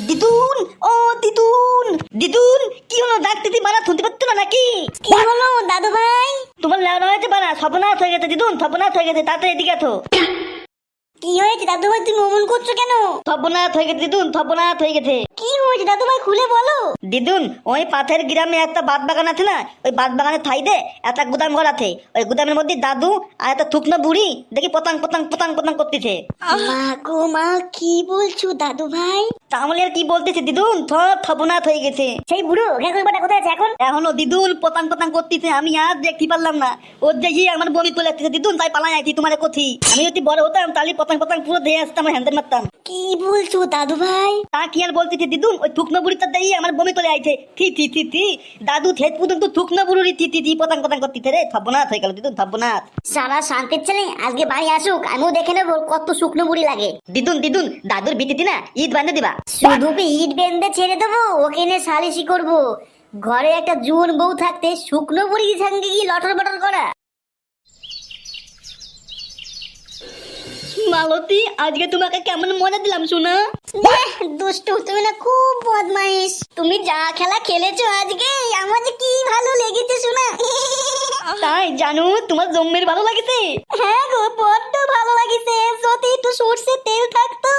দিদুন, ও দিদুন, দিদুন কি হলো? ডাকতে বানা শুনতে পাচ্ছ না নাকি? কি হলো দাদু ভাই? তোমার লেওয়া হয়েছে বানা, সর্বনাশ হয়ে গেছে দিদুন, সর্বনাশ হয়ে গেছে। তাড়াতাড়ি এদিকে আছো। কি হয়েছে দাদু ভাই, তুমি অমন করছো কেন? সর্বনাশ হয়ে গেছে দিদুন, সর্বনাশ হয়ে গেছে। কি হয়েছে দাদু ভাই, খুলে বলো। দিদুন, ওই পাথের গ্রামে একটা বাদ বাগান আছে না, ওই বাদ বাগানের সাইডে একটা গুদাম ঘর আছে। ওই গুদামের মধ্যে দাদু আর একটা থুকনো বুড়ি দেখি পতাং পতাং পতাং পতাং করতেছে। মা গো মা, কি বলছো দাদু ভাই? তাহলে আর কি বলতেছে দিদুন, সর্বনাশ হয়ে গেছে। সেই বুড়ো ঘেঁকুরবাটা কোথায় আছে এখন? এখনো দিদুন পতাং পতাং করতেছে, আমি আর দেখতে পারলাম না। ওর যে আমার বমি চলে আসতেছে দিদুন, তাই পালাই আইছি তোমার কথি। আমি যদি বড় হতাম তাহলে পতাং পতাং পুরো ধেয়ে আসতাম, হ্যান্ডেল মারতাম। কি বলছো দাদু ভাই? তা কি আর বলতেছে দিদুন, ওই থুকনো বুড়িটা দিয়ে আমার বমি চলে আইছে। থি থি থি থি, দাদু থেত পর্যন্ত থুকনো বুড়ি থি থি থি পতাং পতাং করতেছে রে। সর্বনাশ হয়ে গেল দিদুন, সর্বনাশ। সারা শান্তির ছেলে আজকে বাড়ি আসুক, আমিও দেখে নেবো কত শুকনো বুড়ি লাগে। দিদুন দিদুন, দাদুর বিটিতে না ঈদ বাঁধে দিবা। শুধু কি ইট বেঁধে ছেড়ে দেবো? ওকে নিয়ে সালিশি করবো? ঘরে একটা জুয়ান বউ থাকতে শুকনো বুড়ির সঙ্গে কি লটর বটর করা? মালতী, আজকে তোমাকে কেমন মনে দিলাম শোনা? দুষ্টু, তুমি না খুব বদমাইশ। তুমি যা খেলা খেলেছো আজকে, আমার যে কি ভালো লেগেছে শোনা। তাই জানো, তোমার জম্মের ভালো লাগেছে? হ্যাঁ গো, বড্ড ভালো লাগিছে। যদি একটু সর্ষের তেল থাকতো,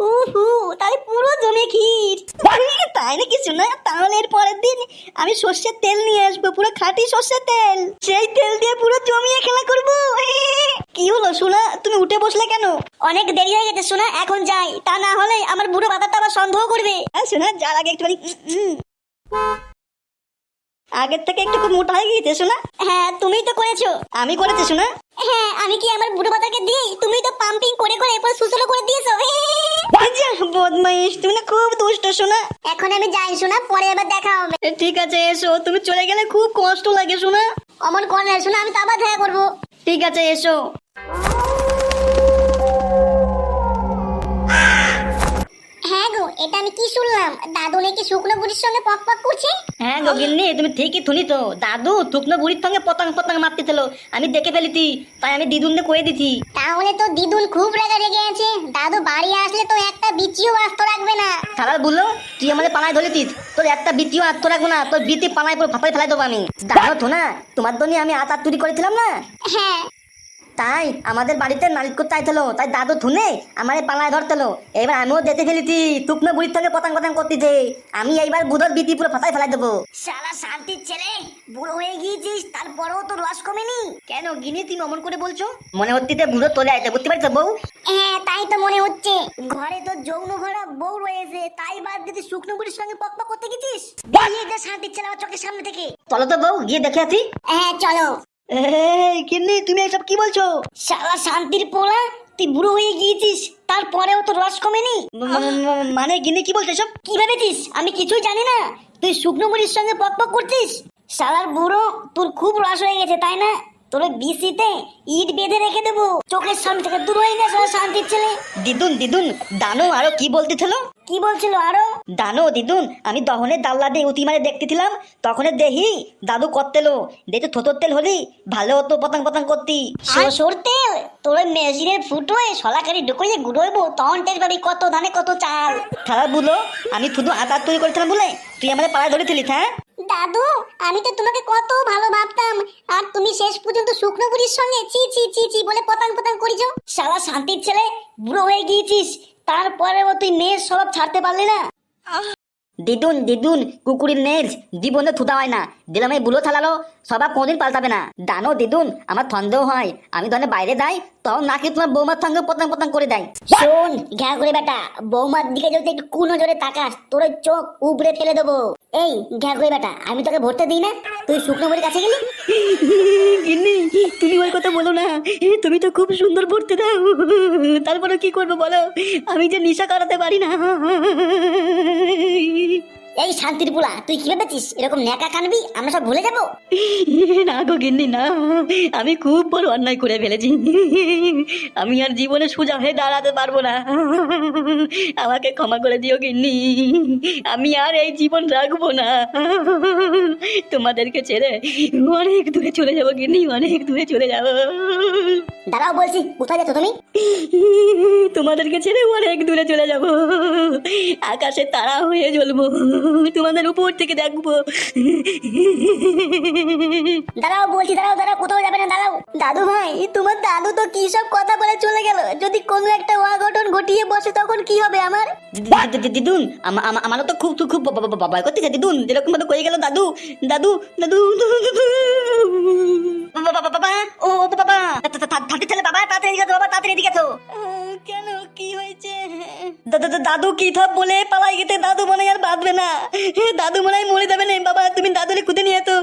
উহু, তাহলে পুরো জমে ক্ষীর। তাই নাকি শোনা? তাহলে এর পরের দিন আমি সর্ষের তেল নিয়ে আসবো, পুরো খাঁটি সর্ষের তেল। সেই তেল দিয়ে পুরো জমিয়ে খেলা করবো। কি হলো শোনা, তুমি উঠে বসলে কেন? অনেক দেরি হয়ে গেছে শোনা, এখন যাই। তা না হলে আমার বুড়ো বাতাটা আবার সন্দেহ করবে। শোনা, যার আগে একটুখানি আগের থেকে একটু খুব মোটা হয়ে গিয়েছে শোনা। হ্যাঁ, তুমিই তো করেছো। আমি করেছি শোনা। হ্যাঁ, আমি কি আমার বুড়ো বাতাকে দিই? তুমি তো পাম্পিং করে করে এরপর সুসলো করে দিয়েছো। বদমাইশ, তুমি না খুব দুষ্ট শোনা। এখন আমি যাই শোনা, পরে আবার দেখা হবে। ঠিক আছে এসো, তুমি চলে গেলে খুব কষ্ট লাগে শোনা। অমন কর্নার শোনা, আমি তো আবার দেখা করবো। ঠিক আছে এসো। হ্যাঁ গো, এটা আমি কি শুনলাম? দাদু নাকি শুকনো বুড়ির সঙ্গে পক পক করছে? হ্যাঁ গগিন্নি, তুমি ঠিকই শুনি তো। দাদু থুকনো বুড়ির সঙ্গে পতাং পতাং মারতেছিল, আমি দেখে ফেলেছি, তাই আমি দিদুনকে কয়ে দিছি। তাহলে তো দিদুন খুব রেগে আছে। দাদু বাড়ি আসলে তো একটা বিচিও আস্ত রাখবে না। খাবার বললো, তুই আমাদের পালায় ধরেছিস, তোর একটা বিটিও আত্ম রাখবো না, তোর বিটি পালায় পুরো ফাঁপাই ফেলাই দেবো আমি। জানো তো না, তোমার জন্য আমি আচার চুরি করেছিলাম না, হ্যাঁ। তাই আমাদের বাড়িতে মালিক করতে আইছিল, তাই দাদু থুনে আমার পালায় ধরতেলো। এবার আমিও দেখে ফেলেছি শুকনো বুড়ির সঙ্গে পতাং পতাং করতেছে। আমি এইবার বুধর বিটি পুরো ফাঁপাই ফেলাই দেবো। শালা শান্তির ছেলে, বুড়ো হয়ে গিয়েছিস, তারপরেও তো রস কমেনি কেন গিনি, তুমি অমন করে বলছো? মনে হচ্ছে বুড়ো চলে আইতে, বুঝতে পারছো বউ? হ্যাঁ, তাই তো মনে হচ্ছে। ঘরে তো যৌন ঘোড়া বউ রয়েছে, তাই বাদ দিতে শুকনো বুড়ির সঙ্গে পক পক করতে গেছিস? বেরিয়ে যা শান্তির ছেলে আমার চোখের সামনে থেকে। চলো তো বউ, গিয়ে দেখে আছি। হ্যাঁ চলো। এই গিন্নি, তুমি এসব কি বলছো? শালা শান্তির পোলা, তুই বুড়ো হয়ে গিয়েছিস, তারপরেও তো রস কমেনি? মানে গিন্নি কি বলছো এসব? কি ভেবেছিস আমি কিছুই জানি না? তুই শুকনো মুড়ির সঙ্গে পক পক করছিস। শালার বুড়ো, তোর খুব রস হয়ে গেছে তাই না? তোর বিসিতে ইট বেঁধে রেখে দেবো, চোখের সামনে থেকে দূর হয়ে গেছে শান্তির ছেলে। দিদুন দিদুন, দানো আরো কি বলতেছিল? কি বলছিল আরো? দানো দিদুন, আমি দহনে দাল্লা দিয়ে উতি মারে দেখতেছিলাম, তখন দেখি দাদু করতেলো, দেখতে থতর তেল হলি ভালো হতো পতাং পতাং করতি। সরষের তেল তোর মেশিনের ফুটোয় সলাকারি ঢুকিয়ে গুড়োইবো, তখন টের পাবি কত ধানে কত চাল। খারাপ বুলো, আমি শুধু আচার তৈরি করেছিলাম বলে তুই আমাদের পাড়ায় ধরেছিলিস? হ্যাঁ দাদু, আমি তো তোমাকে কত ভালো ভাবতাম, আর তুমি শেষ পর্যন্ত শুকনো বুড়ির সঙ্গে চি চি চি চি বলে পতাং পতাং করিছো। শালা শান্তির ছেলে, বুড়ো হয়ে গিয়েছিস, তারপরেও তুই মেয়ের স্বভাব ছাড়তে পারলি না। দিদুন দিদুন, কুকুরের নেজ জীবনে থুতা হয় না, দিলাম এই বুলো থালালো স্বভাব কোনদিন পাল্টাবে না। দানো দিদুন, আমার সন্দেহ হয় আমি ধরনের বাইরে যাই, তখন নাকি তোমার বৌমার সঙ্গে পতাং পতাং করে দেয়। শোন ঘ্যা করে বেটা, বৌমার দিকে যদি একটু কুনজরে তাকাস, তোর ওই চোখ উপড়ে ফেলে দেবো। এই ঘ্যা করে বেটা, আমি তোকে ভরতে দিই না, তুই শুকনো বুড়ির কাছে গেলি। গিন্নি, তুমি ওই কথা বলো না, তুমি তো খুব সুন্দর পড়তে দাও, তারপরে কি করবো বলো, আমি যে নেশা করাতে পারি না। এই শান্তির পোলা, তুই কি ভেবেছিস এরকম ন্যাকা কানবি আমরা সব ভুলে যাবো? না গো গিন্নি না, আমি খুব বড় অন্যায় করে ফেলেছি, আমি আর জীবনে সোজা হয়ে দাঁড়াতে পারবো না, আমাকে ক্ষমা করে দিও গিন্নি, আমি আর এই জীবন রাখবো না, তোমাদেরকে ছেড়ে অনেক দূরে চলে যাবো গিন্নি, অনেক দূরে চলে যাবো। দাঁড়াও বলছি, কোথায় যাচ্ছ তুমি? তোমাদেরকে ছেড়ে অনেক দূরে চলে যাব, আকাশে তারা হয়ে জ্বলবো, তোমাদের উপর থেকে দেখবো। দাঁড়াও বলছি, দাঁড়াও দাঁড়াও, কোথাও যাবে না, দাঁড়াও। দাদু ভাই, তোমার দাদু তো কি সব কথা বলে চলে গেল, যদি কোনো একটা অঘটন ঘটিয়ে বসে তখন কি হবে আমার? দিদুন, আমারও তো খুব খুব ভয় করতেছে দিদুন, যেরকম ভাবে করে গেল দাদু। দাদু দাদু বাবা, ও বাবা, থাকতে চলে বাবা, তাড়াতাড়ি এদিকে বাবা, তাড়াতাড়ি এদিকে তো। কেন, কি হয়েছে? দাদু কি সব বলে পালাই গেতে, দাদু মনে হয় আর বাঁধবে না, দাদু মনে হয় মরে যাবে না। বাবা তুমি দাদুরে খুঁজে নিয়ে তো।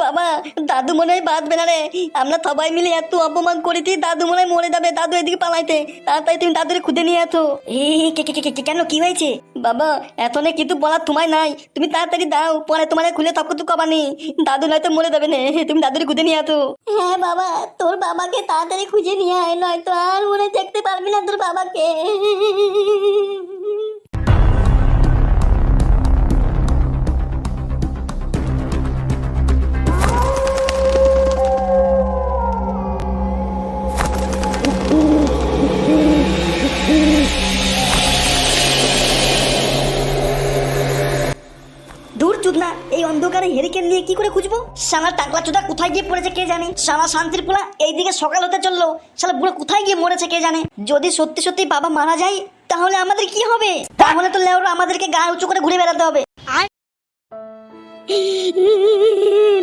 বাবা দাদু মনে হয় বাঁধবে না রে, আমরা সবাই মিলে এত অপমান করেছি, দাদু মনে হয় মরে যাবে, দাদু এদিকে পালাইতে, তাড়াতাড়ি তুমি দাদুরে খুঁজে নিয়ে এতো। কেন, কি হয়েছে? বাবা এতনে কিন্তু বলার তোমায় নাই, তুমি তাড়াতাড়ি দাও, পরে তোমার খুলে সব কিছু কবানি, দাদু নয়তো মরে যাবে না, তুমি দাদুরে খুঁজে নিয়ে এতো। হ্যাঁ বাবা, তোর বাবাকে তাড়াতাড়ি খুঁজে নিয়ে আয়, নয়তো আর মনে দেখতে পারবি না তোর বাবাকে। দূর চুদনা, এই অন্ধকারে হেরিকেন নিয়ে কি করে খুঁজবো? সালা টাকলা চুদা কোথায় গিয়ে পড়েছে কে জানে, সালা শান্তির পোলা এইদিকে সকাল হতে চললো, সালা বুড়ো কোথায় গিয়ে মরেছে কে জানে। যদি সত্যি সত্যি বাবা মারা যায় তাহলে আমাদের কি হবে? তাহলে তো লেওরা আমাদেরকে গা উঁচু করে ঘুরে বেড়াতে হবে।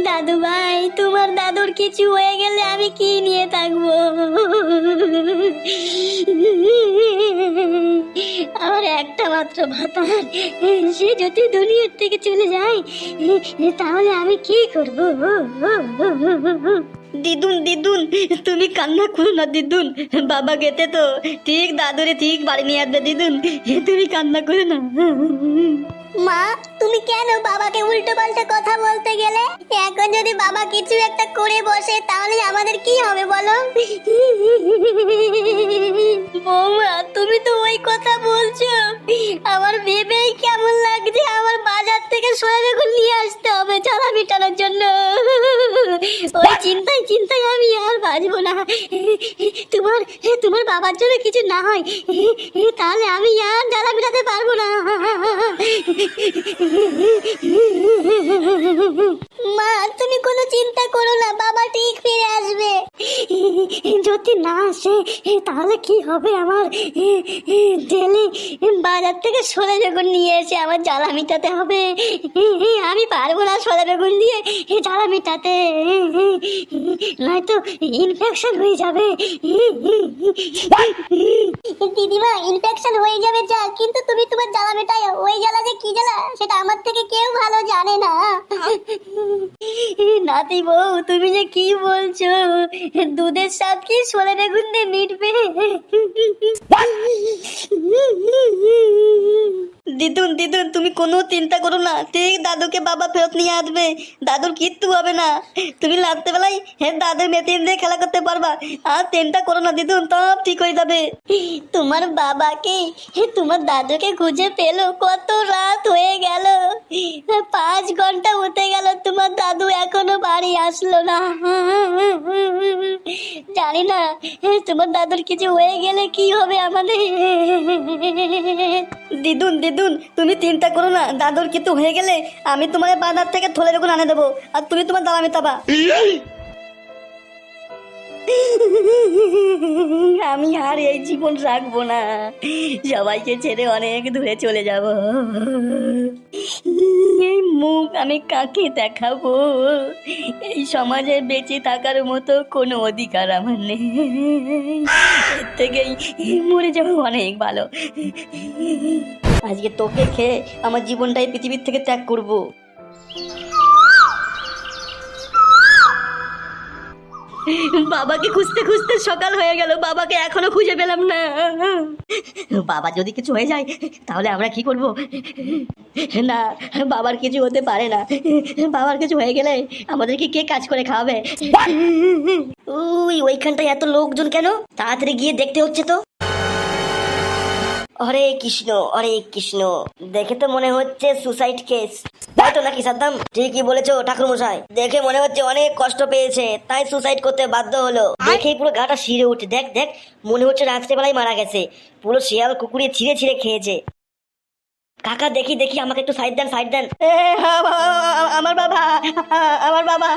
দাদু ভাই, তোমার দাদুর কিছু হয়ে গেলে আমি কি নিয়ে থাকবো? আমার একটা মাত্র ভাতা, সে যদি দুনিয়ার থেকে চলে যায় তাহলে আমি কি করব? দিদুন দিদুন, তুমি কান্না করো না দিদুন, বাবা গেতে তো ঠিক দাদুরে ঠিক বাড়ি নিয়ে আসবে দিদুন, তুমি কান্না করো না। মা, তুমি কেন বাবাকে উল্টো পাল্টা কথা বলতে গেলে? এখন যদি বাবা কিছু একটা করে বসে তাহলে আমাদের কি হবে বলো? বৌমা, তুমি তো ওই কথা বলছো, আমার ভেবেই কেমন লাগছে, আমার বাজার থেকে সয়াবিন নিয়ে আসতে হবে জ্বালা মেটানোর জন্য। ওই চিন্তায় চিন্তায় আমি আর বাঁচবো না। তোমার বাবার জন্য কিছু না হয় তাহলে আমি আর জ্বালা মেটাতে পারবো না। মা, তুমি কোনো চিন্তা করো না, বাবা ঠিক ফিরে আসবে। যদি না আসে তাহলে কি হবে আমার? ডেলি বাজার থেকে সোলা বেগুন নিয়ে এসে আমার জ্বালা মিটাতে হবে, আমি পারবো না সোলা বেগুন দিয়ে জ্বালা মিটাতে, নয়তো ইনফেকশন হয়ে যাবে। দিদিমা, ইনফেকশন হয়ে যাবে যা, কিন্তু তুমি তোমার জ্বালা মেটাই, ওই জ্বালা যে কি জ্বালা সেটা আমার থেকে কেউ ভালো জানে না। নাতি বউ, তুমি যে কি বলছো, দুধের স্বাদ কি সোলে বেগুন দিয়ে মিটবে? দিদুন দিদুন, তুমি কোনো চিন্তা করো না, ঠিক দাদুকে বাবা ফেরত নিয়ে আসবে, দাদুর কিচ্ছু হবে না, তুমি রাত্রেবেলায় দাদুর মেশিন দিয়ে খেলা করতে পারবা, আর চিন্তা করো না দিদুন, সব ঠিক হয়ে যাবে। তোমার বাবাকে, তোমার দাদুকে খুঁজে পেলো, কত রাত হয়ে গেল, 5 ঘন্টা হতে গেল, তোমার দাদু এখনো বাড়ি আসলো না। জানি না তোমার দাদুর কিছু হয়ে গেলে কি হবে আমাদের। দিদুন দিদুন, তুমি চিন্তা করো না, দাদুর কিছু হয়ে গেলে আমি তোমার বাজার থেকে থলে বেগুন আনে দেবো, আর তুমি তোমার দাওয়া মেটাবা। আমি আর এই জীবন রাখবো না, সবাইকে ছেড়ে অনেক দূরে চলে যাব, এই মুখ আমি কাকে দেখাবো? এই সমাজে বেঁচে থাকার মতো কোনো অধিকার আমার নেই, এর থেকেই মরে যাওয়া অনেক ভালো। আজকে তোকে খেয়ে আমার জীবনটাই পৃথিবীর থেকে ত্যাগ করবো। বাবাকে খুঁজতে খুঁজতে সকাল হয়ে গেল, বাবাকে এখনো খুঁজে পেলাম না। বাবা যদি কিছু হয়ে যায় তাহলে আমরা কি করব? না, বাবার কিছু হতে পারে না, বাবার কিছু হয়ে গেলে আমাদেরকে কে কাজ করে খাওয়াবে? ওইখানটায় এত লোকজন কেন? তাড়াতাড়ি গিয়ে দেখতে হচ্ছে তো। হরে কৃষ্ণ হরে কৃষ্ণ, দেখে তো মনে হচ্ছে সুসাইড কেস। তো নাকি সাদ্দাম? ঠিকই বলেছো ঠাকুর মশাই, দেখে মনে হচ্ছে অনেক কষ্ট পেয়েছে তাই সুসাইড করতে বাধ্য হলো। দেখেই পুরো গাটা শিরে উঠে, দেখ দেখ মনে হচ্ছে রাত্রেবেলায় মারা গেছে, পুরো শিয়াল কুকুরে ছিঁড়ে ছিঁড়ে খেয়েছে। কাকা দেখি দেখি আমাকে একটু সাইড দেন, সাইড দেন। আমার বাবা, আমার বাবা,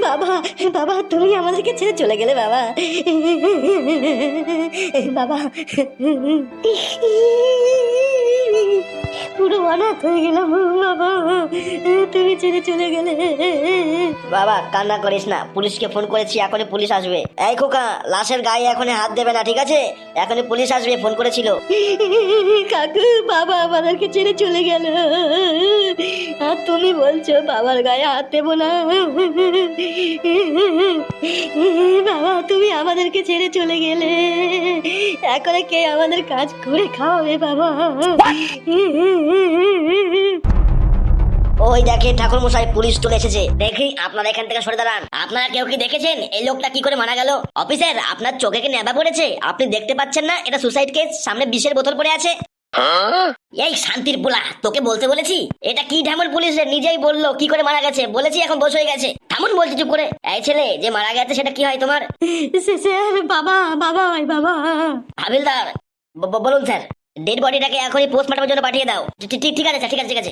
বাবা, বাবা তুমি আমাদেরকে ছেড়ে চলে গেলে বাবা, বাবা পুরো অনাথ হয়ে গেলাম বাবা, তুমি ছেড়ে চলে গেলে। বাবা কান্না করিস না, পুলিশকে ফোন করেছি, এখনই পুলিশ আসবে। এই খোকা, লাশের গায়ে এখনই হাত দেবে না, ঠিক আছে? এখনই পুলিশ আসবে, ফোন করেছিল। কাকু বাবা আমাদেরকে ছেড়ে চলে গেল, আর তুমি বলছো বাবার গায়ে হাত দেবো না? বাবা তুমি আমাদেরকে ছেড়ে চলে গেলে, এখন কে আমাদের কাজ করে খাওয়াবে বাবা? ওই দেখে ঠাকুর মশাই, পুলিশ চলে এসেছে। দেখি আপনারা এখান থেকে সরে দাঁড়ান। আপনারা কেউ কি দেখেছেন এই লোকটা কি করে মারা গেল? অফিসার আপনার চোখে কি নেবা পড়েছে? আপনি দেখতে পাচ্ছেন না এটা সুসাইড কেস? সামনে বিষের বোতল পড়ে আছে। এই শান্তির পোলা, তোকে বলতে বলেছি? এটা কি ঢামন পুলিশ রে, নিজেই বললো কি করে মারা গেছে, বলেছি এখন বস হয়ে গেছে। ঢামন বলছি চুপ করে। এই ছেলে যে মারা গেছে সেটা কি হয় তোমার? স্যার বাবা, বাবা ওই বাবা। হাবিলদার বলুন স্যার। ডেড বডিটাকে এখনই পোস্টমর্টমের জন্য পাঠিয়ে দাও। ঠিক আছে স্যার, ঠিক আছে ঠিক আছে।